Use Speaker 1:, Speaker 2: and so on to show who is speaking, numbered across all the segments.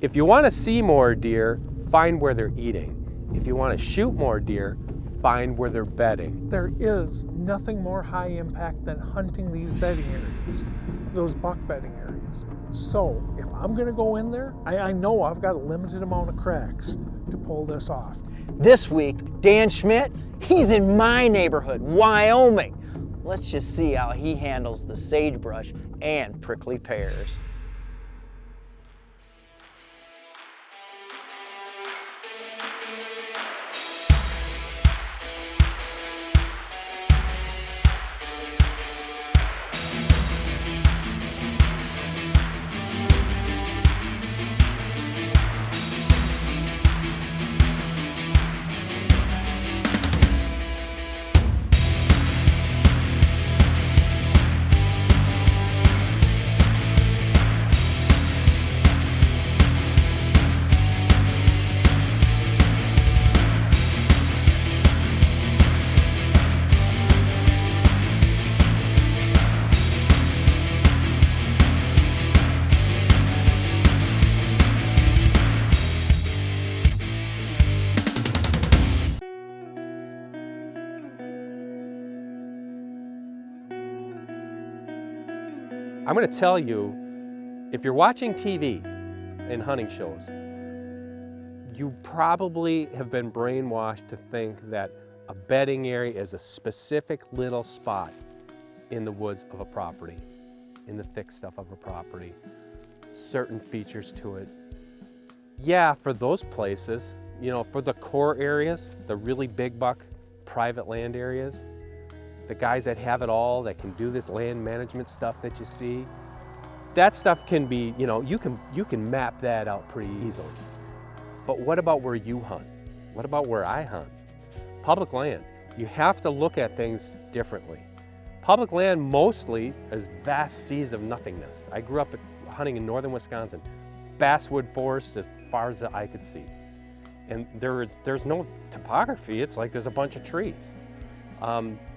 Speaker 1: If you want to see more deer, find where they're eating. If you want to shoot more deer, find where they're bedding.
Speaker 2: There is nothing more high impact than hunting these bedding areas, those buck bedding areas. So if I'm gonna go in there, I know I've got a limited amount of cracks to pull this off.
Speaker 3: This week, Dan Schmidt, he's in my neighborhood, Wyoming. Let's just see how he handles the sagebrush and prickly pears.
Speaker 1: I'm going to tell you, if you're watching TV and hunting shows, you probably have been brainwashed to think that a bedding area is a specific little spot in the woods of a property, in the thick stuff of a property, certain features to it. Yeah, for those places, you know, for the core areas, the really big buck private land areas, the guys that have it all, that can do this land management stuff that you see, that stuff can be, you know, you can map that out pretty easily. But what about where you hunt? What about where I hunt? Public land, you have to look at things differently. Public land mostly is vast seas of nothingness. I grew up hunting in northern Wisconsin, basswood forests as far as the eye could see. And there's no topography, it's like there's a bunch of trees.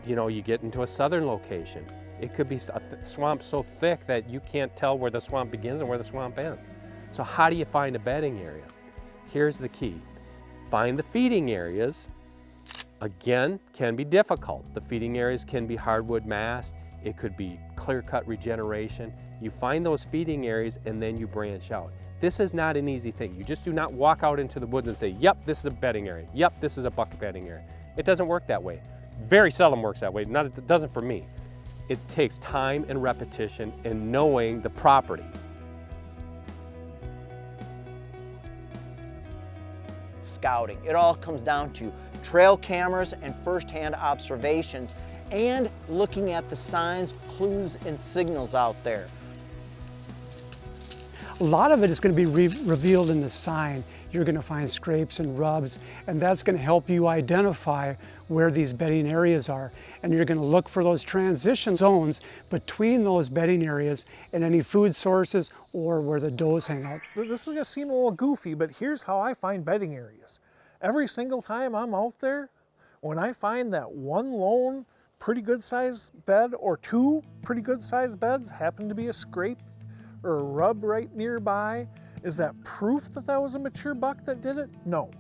Speaker 1: You know, you get into a southern location. It could be a swamp so thick that you can't tell where the swamp begins and where the swamp ends. So how do you find a bedding area? Here's the key. Find the feeding areas. Again, can be difficult. The feeding areas can be hardwood mast. It could be clear-cut regeneration. You find those feeding areas and then you branch out. This is not an easy thing. You just do not walk out into the woods and say, yep, this is a bedding area. Yep, this is a buck bedding area. It doesn't work that way. Very seldom works that way. It doesn't for me. It takes time and repetition and knowing the property.
Speaker 3: Scouting. It all comes down to trail cameras and first-hand observations and looking at the signs, clues, and signals out there.
Speaker 4: A lot of it is going to be revealed in the sign. You're going to find scrapes and rubs, and that's going to help you identify where these bedding areas are. And you're going to look for those transition zones between those bedding areas and any food sources or where the does hang out.
Speaker 2: This is going to seem a little goofy, but here's how I find bedding areas. Every single time I'm out there, when I find that one lone pretty good sized bed or two pretty good sized beds happen to be a scrape or a rub right nearby, is that proof that that was a mature buck that did it? No.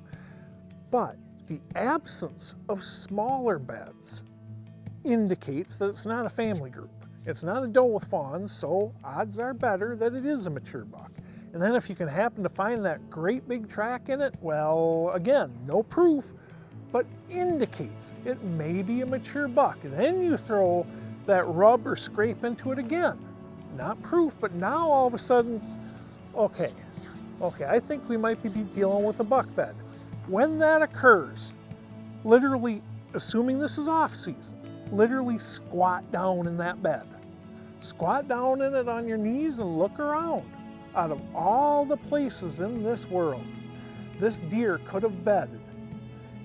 Speaker 2: But the absence of smaller beds indicates that it's not a family group. It's not a doe with fawns, so odds are better that it is a mature buck. And then if you can happen to find that great big track in it, well, again, no proof, but indicates it may be a mature buck. And then you throw that rub or scrape into it again. Not proof, but now all of a sudden, okay, I think we might be dealing with a buck bed. When that occurs, literally, assuming this is off season, literally squat down in that bed. Squat down in it on your knees and look around. Out of all the places in this world this deer could have bedded,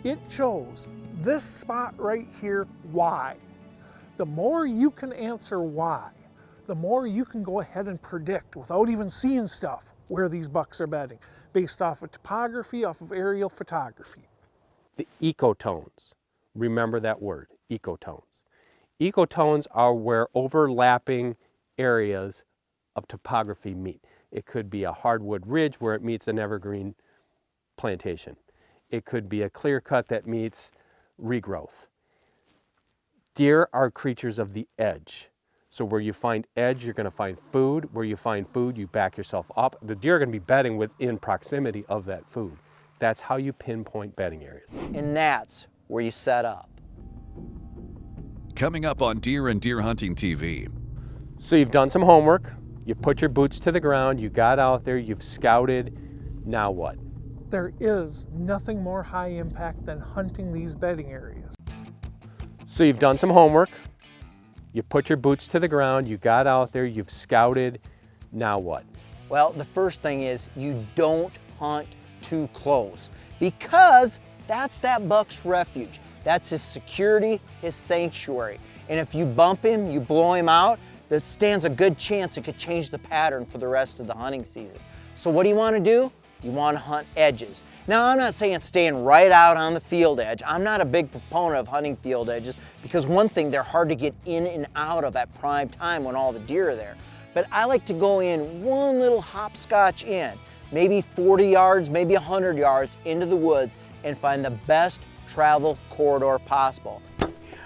Speaker 2: it chose this spot right here. Why? The more you can answer why, the more you can go ahead and predict without even seeing stuff where these bucks are bedding, based off of topography, off of aerial photography.
Speaker 1: The ecotones, remember that word, ecotones. Ecotones are where overlapping areas of topography meet. It could be a hardwood ridge where it meets an evergreen plantation. It could be a clear cut that meets regrowth. Deer are creatures of the edge. So where you find edge, you're going to find food. Where you find food, you back yourself up. The deer are going to be bedding within proximity of that food. That's how you pinpoint bedding areas.
Speaker 3: And that's where you set up.
Speaker 5: Coming up on Deer and Deer Hunting TV.
Speaker 1: So you've done some homework, you put your boots to the ground, you got out there, you've scouted, now what?
Speaker 2: There is nothing more high impact than hunting these bedding areas.
Speaker 1: So you've done some homework, you put your boots to the ground, you got out there, you've scouted, now what?
Speaker 3: Well, the first thing is you don't hunt too close, because that's that buck's refuge. That's his security, his sanctuary. And if you bump him, you blow him out, that stands a good chance it could change the pattern for the rest of the hunting season. So what do you want to do? You want to hunt edges. Now, I'm not saying staying right out on the field edge. I'm not a big proponent of hunting field edges, because one thing, they're hard to get in and out of at prime time when all the deer are there. But I like to go in one little hopscotch in, maybe 40 yards, maybe 100 yards into the woods, and find the best travel corridor possible.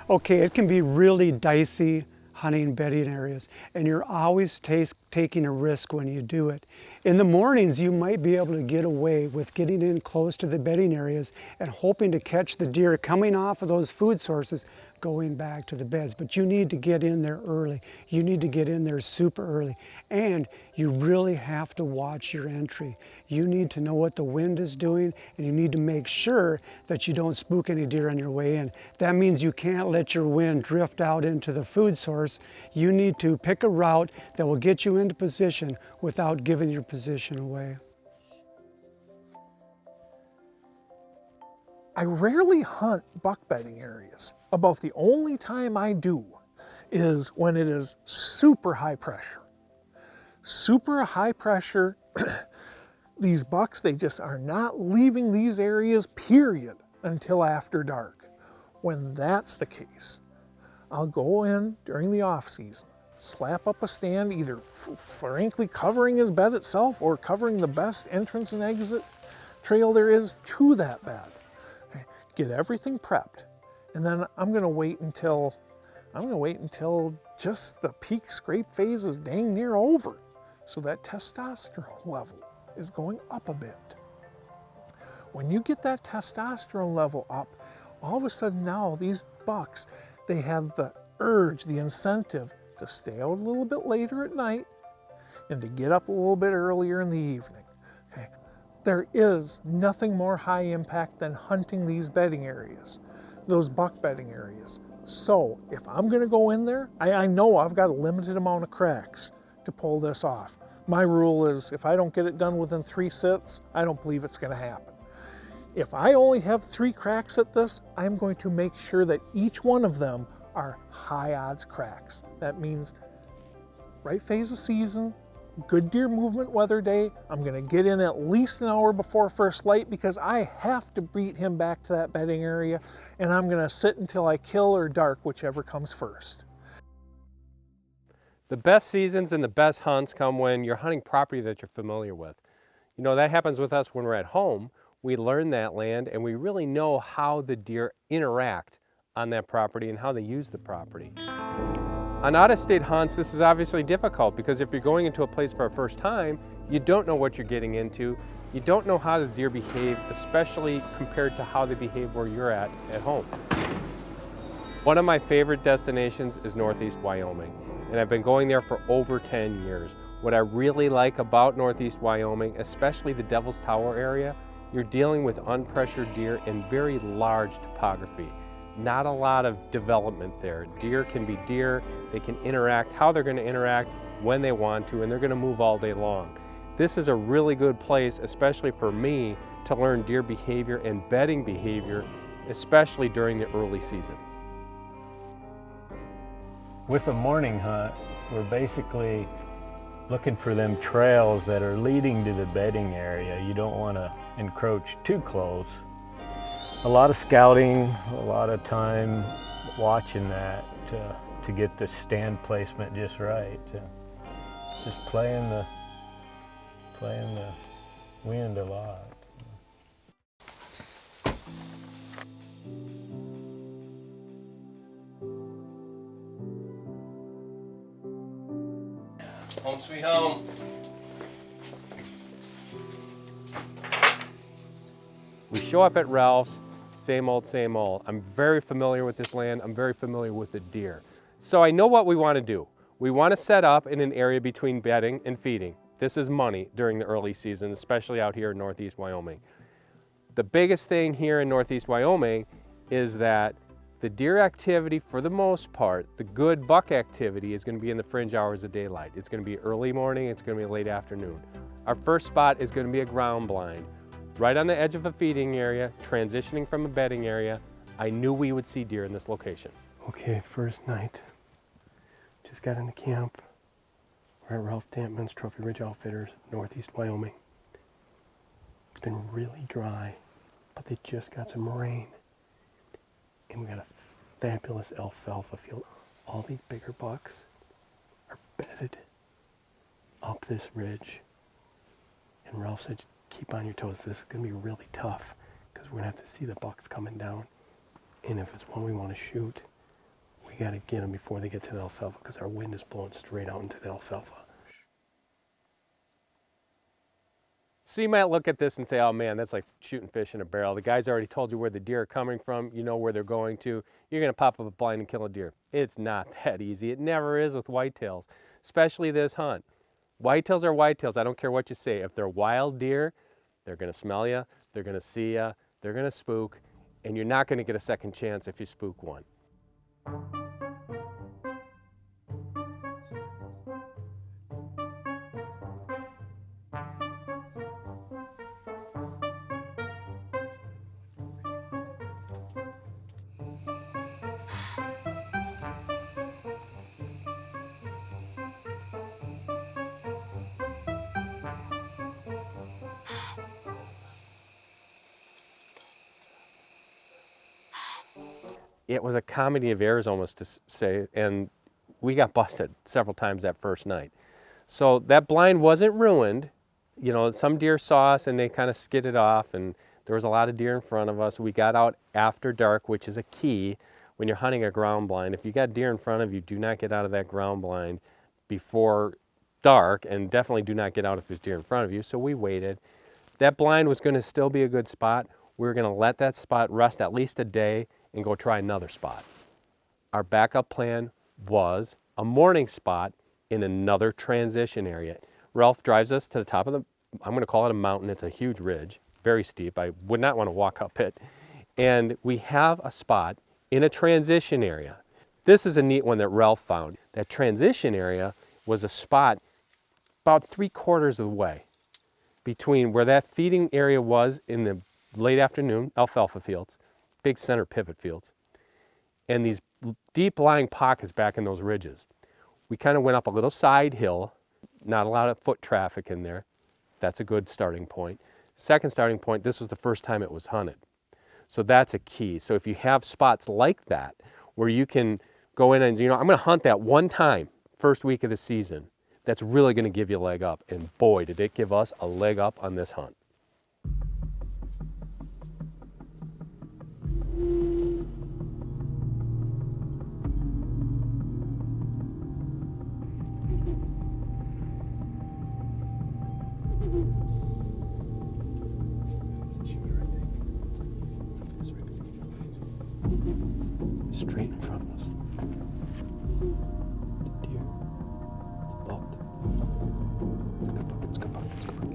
Speaker 4: Okay, it can be really dicey hunting bedding areas, and you're always taking a risk when you do it. In the mornings, you might be able to get away with getting in close to the bedding areas and hoping to catch the deer coming off of those food sources going back to the beds. But you need to get in there early. You need to get in there super early. And you really have to watch your entry. You need to know what the wind is doing, and you need to make sure that you don't spook any deer on your way in. That means you can't let your wind drift out into the food source. You need to pick a route that will get you into position without giving your position away.
Speaker 2: I rarely hunt buck bedding areas. About the only time I do is when it is super high pressure. Super high pressure, these bucks, they just are not leaving these areas, period, until after dark. When that's the case, I'll go in during the off season, slap up a stand, either frankly covering his bed itself or covering the best entrance and exit trail there is to that bed. Get everything prepped, and then I'm gonna wait until just the peak scrape phase is dang near over, so that testosterone level is going up a bit. When you get that testosterone level up, all of a sudden now these bucks, they have the urge, the incentive to stay out a little bit later at night and to get up a little bit earlier in the evening. Okay. There is nothing more high impact than hunting these bedding areas, those buck bedding areas. So if I'm gonna go in there, I know I've got a limited amount of cracks to pull this off. My rule is if I don't get it done within 3 sits, I don't believe it's gonna happen. If I only have 3 cracks at this, I'm going to make sure that each one of them are high odds cracks. That means right phase of season, good deer movement weather day. I'm gonna get in at least an hour before first light, because I have to beat him back to that bedding area, and I'm gonna sit until I kill or dark, whichever comes first.
Speaker 1: The best seasons and the best hunts come when you're hunting property that you're familiar with. You know, that happens with us when we're at home. We learn that land and we really know how the deer interact on that property and how they use the property. On out-of-state hunts, this is obviously difficult, because if you're going into a place for a first time, you don't know what you're getting into. You don't know how the deer behave, especially compared to how they behave where you're at home. One of my favorite destinations is Northeast Wyoming, and I've been going there for over 10 years. What I really like about Northeast Wyoming, especially the Devil's Tower area, you're dealing with unpressured deer in very large topography. Not a lot of development there. Deer can be deer, they can interact how they're going to interact when they want to, and they're going to move all day long. This is a really good place, especially for me, to learn deer behavior and bedding behavior, especially during the early season.
Speaker 6: With a morning hunt, we're basically looking for them trails that are leading to the bedding area. You don't want to encroach too close. A lot of scouting, a lot of time watching that to get the stand placement just right. Just playing playing the wind a lot.
Speaker 1: Home sweet home. We show up at Ralph's, same old, same old. I'm very familiar with this land. I'm very familiar with the deer. So I know what we want to do. We want to set up in an area between bedding and feeding. This is money during the early season, especially out here in Northeast Wyoming. The biggest thing here in Northeast Wyoming is that the deer activity, for the most part, the good buck activity is going to be in the fringe hours of daylight. It's going to be early morning, it's going to be late afternoon. Our first spot is going to be a ground blind, right on the edge of a feeding area, transitioning from a bedding area. I knew we would see deer in this location. Okay, first night. Just got into camp. We're at Ralph Dampman's Trophy Ridge Outfitters, Northeast Wyoming. It's been really dry, but they just got some rain. And we got a fabulous alfalfa field. All these bigger bucks are bedded up this ridge. And Ralph said, keep on your toes. This is going to be really tough because we're going to have to see the bucks coming down. And if it's one we want to shoot, we got to get them before they get to the alfalfa because our wind is blowing straight out into the alfalfa. So you might look at this and say, oh man, that's like shooting fish in a barrel. The guy's already told you where the deer are coming from. You know where they're going to. You're going to pop up a blind and kill a deer. It's not that easy. It never is with whitetails, especially this hunt. Whitetails are whitetails. I don't care what you say. If they're wild deer, they're going to smell you, they're going to see you, they're going to spook, and you're not going to get a second chance if you spook one. It was a comedy of errors almost to say, and we got busted several times that first night. So that blind wasn't ruined. You know, some deer saw us and they kind of skidded off, and there was a lot of deer in front of us. We got out after dark, which is a key when you're hunting a ground blind. If you got deer in front of you, do not get out of that ground blind before dark, and definitely do not get out if there's deer in front of you. So we waited. That blind was going to still be a good spot. We were going to let that spot rest at least a day and go try another spot. Our backup plan was a morning spot in another transition area. Ralph drives us to the top of I'm going to call it a mountain. It's a huge ridge, very steep. I would not want to walk up it. And we have a spot in a transition area. This is a neat one that Ralph found. That transition area was a spot about 3/4 of the way between where that feeding area was in the late afternoon, alfalfa fields, big center pivot fields, and these deep lying pockets back in those ridges. We kind of went up a little side hill, not a lot of foot traffic in there. That's a good starting point. Second starting point, this was the first time it was hunted. So that's a key. So if you have spots like that where you can go in and, you know, I'm going to hunt that one time, first week of the season, that's really going to give you a leg up. And boy, did it give us a leg up on this hunt. Straight in front of us. It's a deer. It's a buck. It's a good buck. It's a good buck. It's a good buck.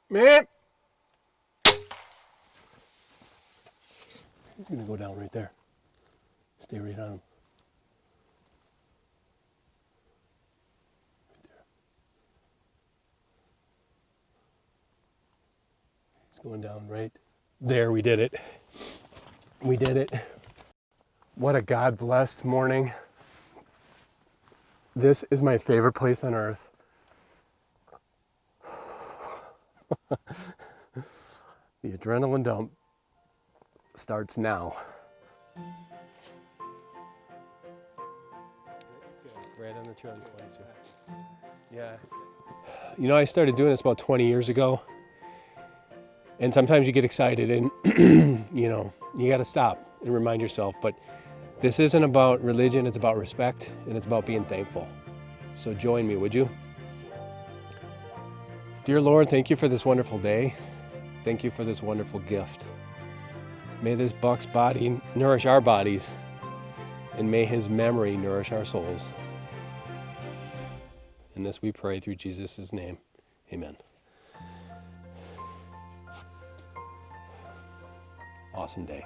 Speaker 1: Man! He's gonna go down right there. Stay Stay right on him. He's going down right there. We did it. We did it. What a God-blessed morning. This is my favorite place on earth. The adrenaline dump starts now. Right on the 222. Yeah. You know, I started doing this about 20 years ago. And sometimes you get excited and, you know, you got to stop and remind yourself. But this isn't about religion, it's about respect, and it's about being thankful. So join me, would you? Dear Lord, thank you for this wonderful day. Thank you for this wonderful gift. May this buck's body nourish our bodies, and may his memory nourish our souls. In this we pray through Jesus' name. Amen. Awesome day.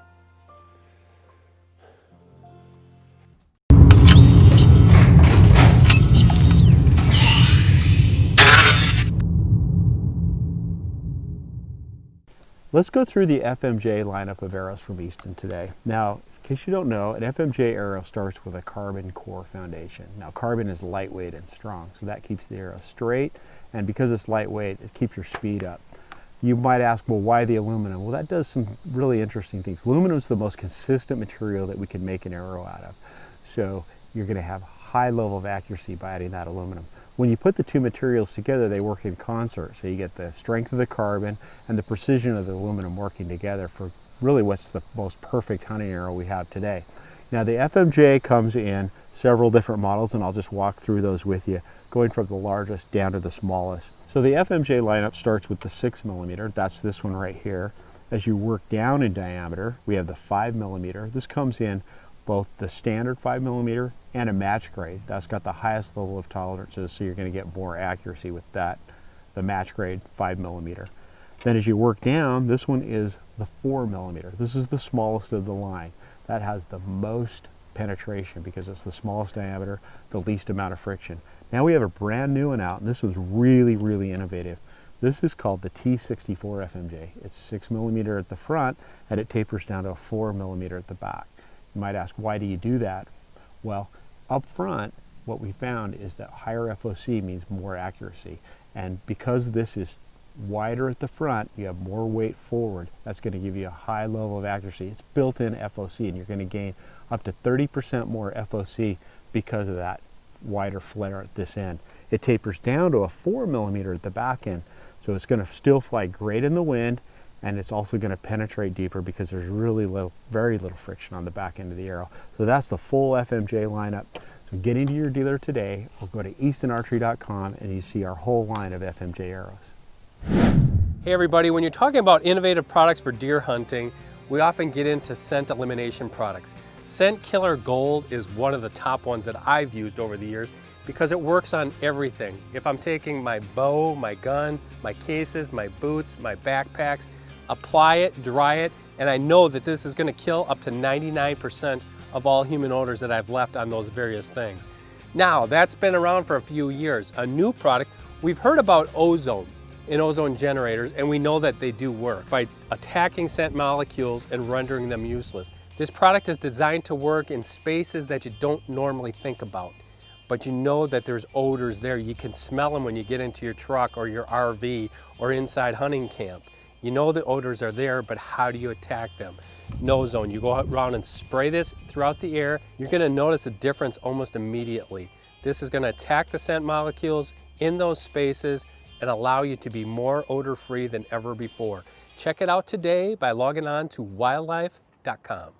Speaker 7: Let's go through the FMJ lineup of arrows from Easton today. Now, in case you don't know, an FMJ arrow starts with a carbon core foundation. Now, carbon is lightweight and strong, so that keeps the arrow straight, and because it's lightweight, it keeps your speed up. You might ask, well, why the aluminum? Well, that does some really interesting things. Aluminum is the most consistent material that we can make an arrow out of. So you're going to have high level of accuracy by adding that aluminum. When you put the two materials together, they work in concert. So you get the strength of the carbon and the precision of the aluminum working together for really what's the most perfect hunting arrow we have today. Now the FMJ comes in several different models, and I'll just walk through those with you, going from the largest down to the smallest. So the FMJ lineup starts with the 6mm, that's this one right here. As you work down in diameter, we have the 5mm. This comes in both the standard 5mm and a match grade. That's got the highest level of tolerances, so you're going to get more accuracy with that, the match grade 5mm. Then as you work down, this one is the 4mm. This is the smallest of the line. That has the most penetration because it's the smallest diameter, the least amount of friction. Now we have a brand new one out, and this was really, really innovative. This is called the T64 FMJ. It's 6mm at the front, and it tapers down to a 4mm at the back. You might ask, why do you do that? Well, up front, what we found is that higher FOC means more accuracy. And because this is wider at the front, you have more weight forward. That's going to give you a high level of accuracy. It's built-in FOC, and you're going to gain up to 30% more FOC because of that wider flare at this end. It tapers down to a 4mm at the back end, so it's going to still fly great in the wind, and it's also going to penetrate deeper because there's really very little friction on the back end of the arrow. So that's the full FMJ lineup. So get into your dealer today, or go to eastonarchery.com, and you see our whole line of FMJ arrows.
Speaker 1: Hey everybody, when you're talking about innovative products for deer hunting, we often get into scent elimination products. Scent Killer Gold is one of the top ones that I've used over the years because it works on everything. If I'm taking my bow, my gun, my cases, my boots, my backpacks, apply it, dry it, and I know that this is going to kill up to 99% of all human odors that I've left on those various things. Now, that's been around for a few years. A new product, we've heard about ozone and ozone generators, and we know that they do work by attacking scent molecules and rendering them useless. This product is designed to work in spaces that you don't normally think about, but you know that there's odors there. You can smell them when you get into your truck or your RV or inside hunting camp. You know the odors are there, but how do you attack them? Ozone, you go around and spray this throughout the air. You're gonna notice a difference almost immediately. This is gonna attack the scent molecules in those spaces and allow you to be more odor-free than ever before. Check it out today by logging on to wildlife.com.